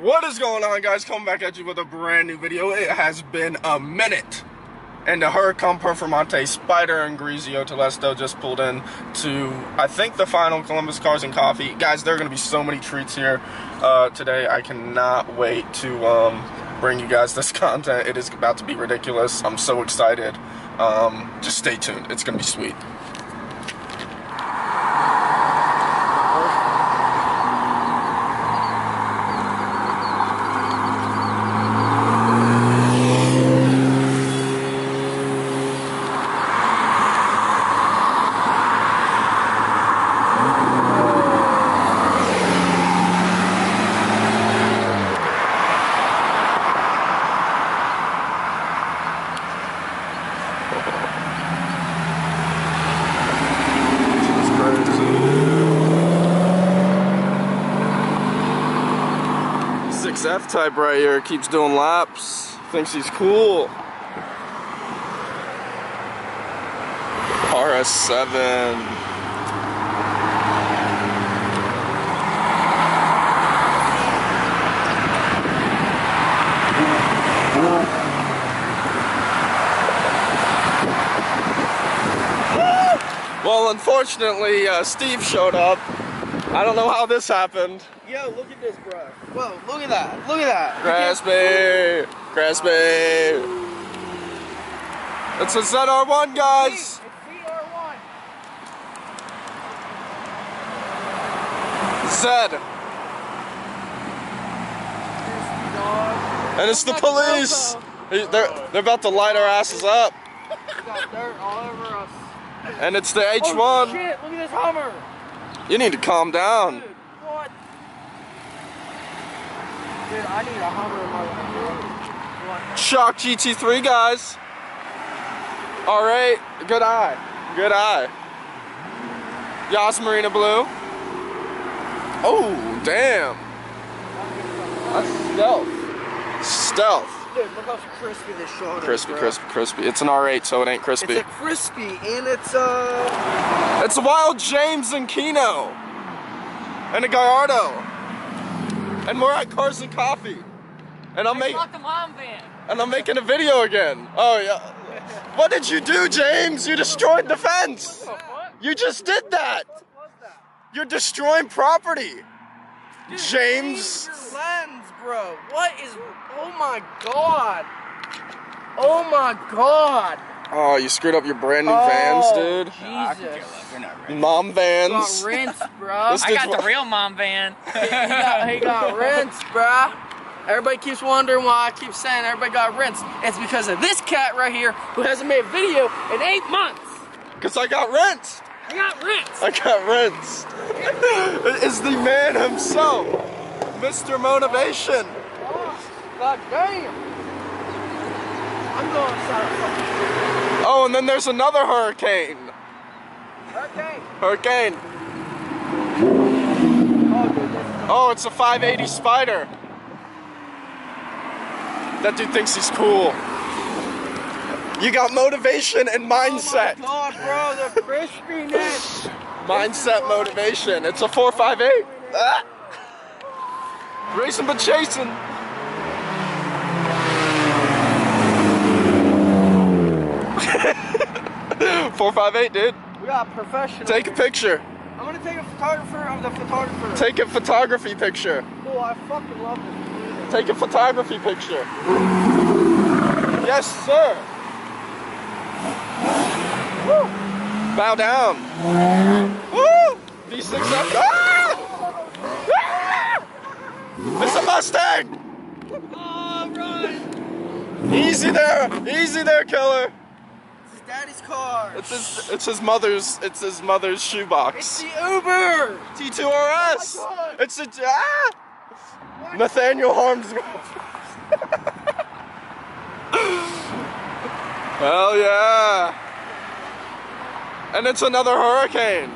What is going on, guys? Coming back at you with a brand new video. It has been a minute, and the Huracan Performante Spider and Grigio Telesto just pulled in to, I think, the final Columbus Cars and Coffee. Guys, there are going to be so many treats here today. I cannot wait to bring you guys this content. It is about to be ridiculous. I'm so excited. Just stay tuned. It's going to be sweet. 6F type right here, keeps doing laps, thinks he's cool. RS7. Well, unfortunately, Steve showed up. I don't know how this happened. Yo, look at this, bro. Whoa, look at that. Look at that. Crispy. Crispy. It's a ZR1, guys. It's ZR1. Z. And it's the police. They're about to light our asses up. We got dirt all over us. And it's the H1. Oh shit, look at this Hummer. You need to calm down. Dude, what? Dude, I need a Hummer in my life. Shock GT3, guys. Alright, good eye. Good eye. Yas Marina Blue. Oh, damn. That's stealth. Stealth. Dude, look how crispy this shoulder Crispy, is, crispy, crispy. It's an R8, so it ain't crispy. It's a crispy, and it's It's a Wild James and Kino. And a Gallardo. And we're at Cars and Coffee. And I'm making the mom van. And I'm making a video again. Oh yeah. What did you do, James? You destroyed the fence. What? You just did that. You're destroying property. Dude, James. change your lens, bro. What is? Oh my god. Oh my god. Oh, you screwed up your brand new vans, dude. Jesus. Mom vans. Got rinsed, bro. This I got the real mom van. he got rinsed, bro. Everybody keeps wondering why I keep saying everybody got rinsed. It's because of this cat right here who hasn't made a video in 8 months. Because I got rinsed. I got rinsed. I got rinsed. It is the man himself, Mr. Motivation. God damn. I'm going south. Oh, and then there's another hurricane. Hurricane. Hurricane. Oh, dude, this is Oh, it's a 580 Spider. That dude thinks he's cool. You got motivation and mindset. Oh my god, bro, the crispiness. Mindset motivation. It's a 458. Ah. Racing but chasing. .458, dude. We got professional. Take a picture. I'm gonna take a photographer of the photographer. Take a photography picture. Cool, I fucking love this. Take a photography picture. Yes, sir. Woo. Bow down. Woo. V6F. Ah! Ah! It's a Mustang. Oh, run. Easy there, killer. It's his daddy's car. It's his mother's shoebox. It's the Uber. T2RS. Oh my God. It's a Nathaniel Harms. Hell yeah. And it's another hurricane.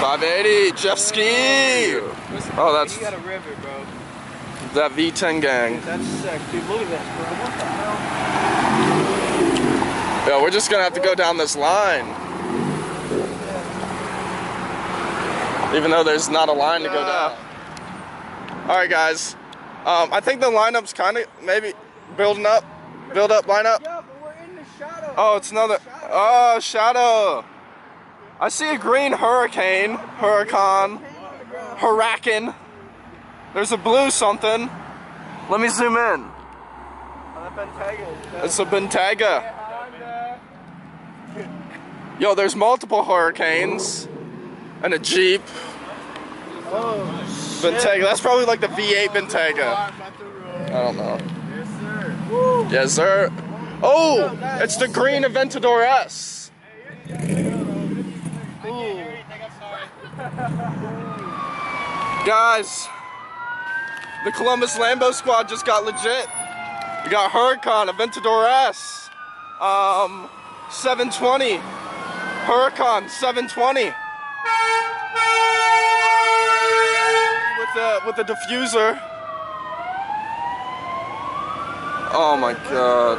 580 Jeff Ski. Oh, that's You got a river, bro. that V10 gang. Dude, that's sick, dude. Look at this, bro. What the hell? Yeah, we're just gonna have to go down this line. Even though there's not a line to go down. Alright guys, I think the lineup's kind of maybe building up. Build up, line up. Yeah, but we're in the shadow. Oh, it's another, oh, shadow. I see a green hurricane, hurricane. There's a blue something. Let me zoom in. It's a Bentayga. Yo, there's multiple hurricanes and a Jeep. Oh, Bentayga. That's probably like the V8 Bentayga. I don't know. yes, sir. Woo. Yes, sir. Oh, it's the green Aventador S. Guys, the Columbus Lambo squad just got legit. We got Huracan, Aventador S, 720, Huracan 720 with the diffuser. Oh my God.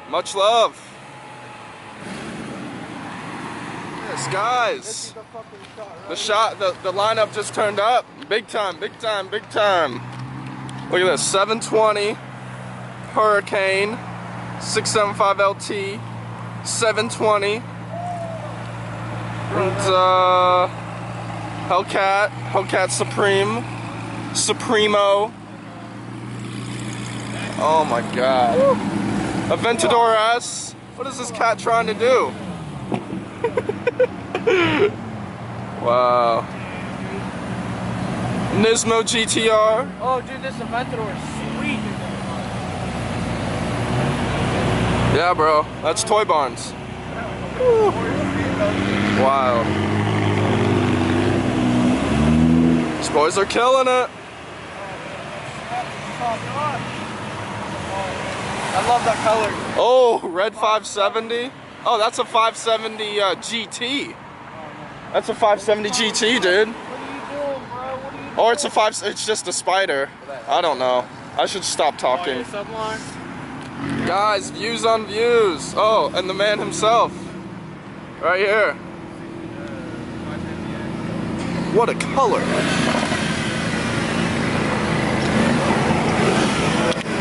Much love. Yes, guys. The lineup just turned up. Big time, big time, big time. Look at this, 720, Huracan, 675 LT, 720, and Hellcat Supremo. Oh my God. Aventador S. What is this cat trying to do? Wow. Nismo GTR. Oh, dude, this Aventador is sweet. Yeah, bro. That's Toy Barns. Woo. Wild. These boys are killing it. I love that color. Oh, red 570. Oh, that's a 570 GT. That's a 570 GT, dude. What are you doing, bro? What are you doing? Or it's it's just a Spider. I don't know. I should stop talking. Guys, views on views. Oh, and the man himself. Right here. What a color.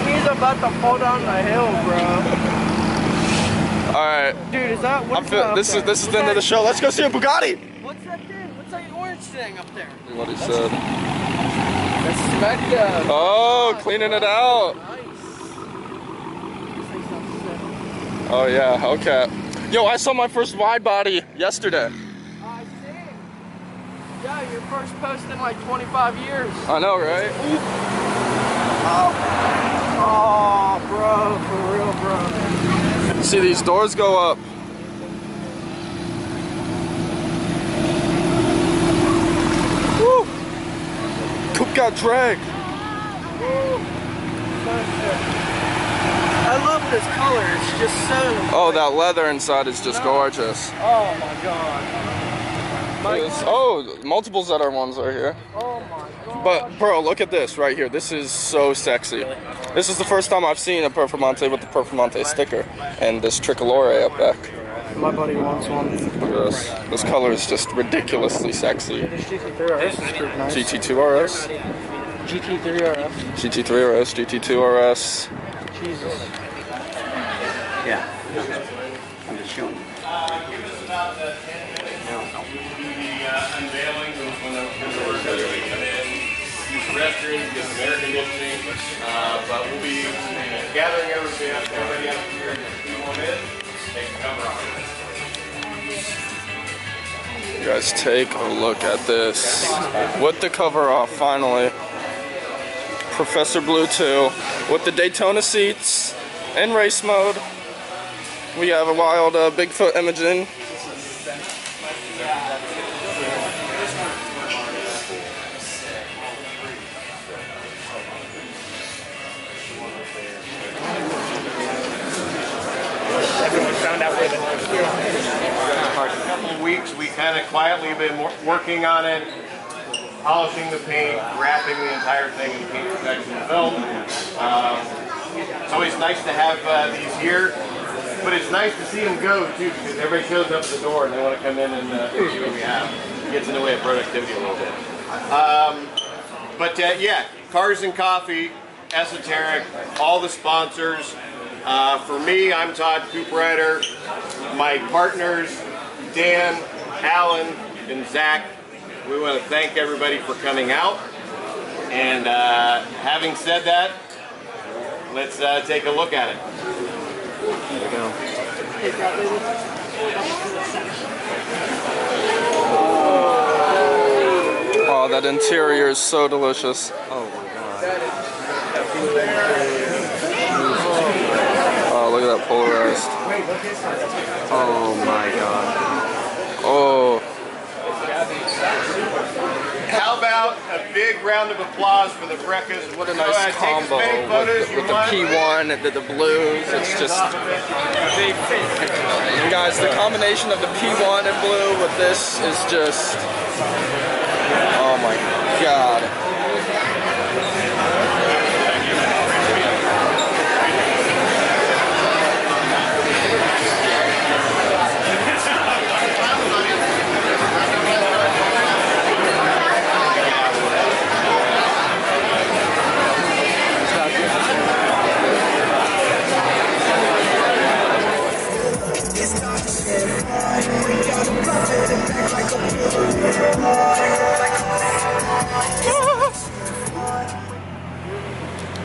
He's about to fall down the hill, bro. Alright. Dude, is that what's that this is the end of the show. Let's go see a Bugatti. What's that thing? What's that orange thing up there? What he said. That's Spectre. Oh, cleaning it out. Nice. Oh yeah, okay. Yo, I saw my first wide body yesterday. I see. Yeah, your first post in like 25 years. I know, right? Oh, bro, for real, bro. See these doors go up. Woo! Coupe got dragged. I love this color. It's just so. Oh, that leather inside is just gorgeous. Oh my God. Oh, multiple ZR ones are here. Oh my God. But bro, look at this right here. This is so sexy. This is the first time I've seen a Performante with the Performante sticker and this Tricolore up back. My buddy wants one. Look at this. This color is just ridiculously sexy. This GT3 RS is pretty nice. GT2 RS. GT3 RS. GT3 RS, GT2 RS. Jesus. Yeah. I'm just showing you. Restrooms, get some air conditioning, but we'll be gathering everybody out here in a few more minutes. Take the cover off. You guys take a look at this. With the cover off, finally. Professor Blue 2 with the Daytona seats in race mode. We have a wild Bigfoot imaging. Everyone found out where the a couple of weeks, we kind of quietly been working on it. polishing the paint, wrapping the entire thing in paint protection film. It's always nice to have these here, but it's nice to see them go too, because everybody shows up at the door and they want to come in and see what we have. It gets in the way of productivity a little bit. Yeah, Cars and Coffee, Esoteric, all the sponsors. For me, I'm Todd Cooprider. My partners, Dan, Alan, and Zach, we want to thank everybody for coming out. And having said that, let's take a look at it. There we go. Oh, that interior is so delicious. Oh my god. Oh, look at that polarized. Oh my god. Oh. How about a big round of applause for the Breckas? What a nice combo with the P1 and the blues. It's just... And guys, the combination of the P1 and blue with this is just... Oh my god.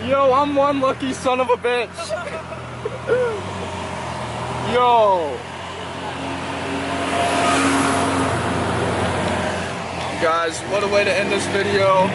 Yo, I'm one lucky son of a bitch. Yo. Guys, what a way to end this video.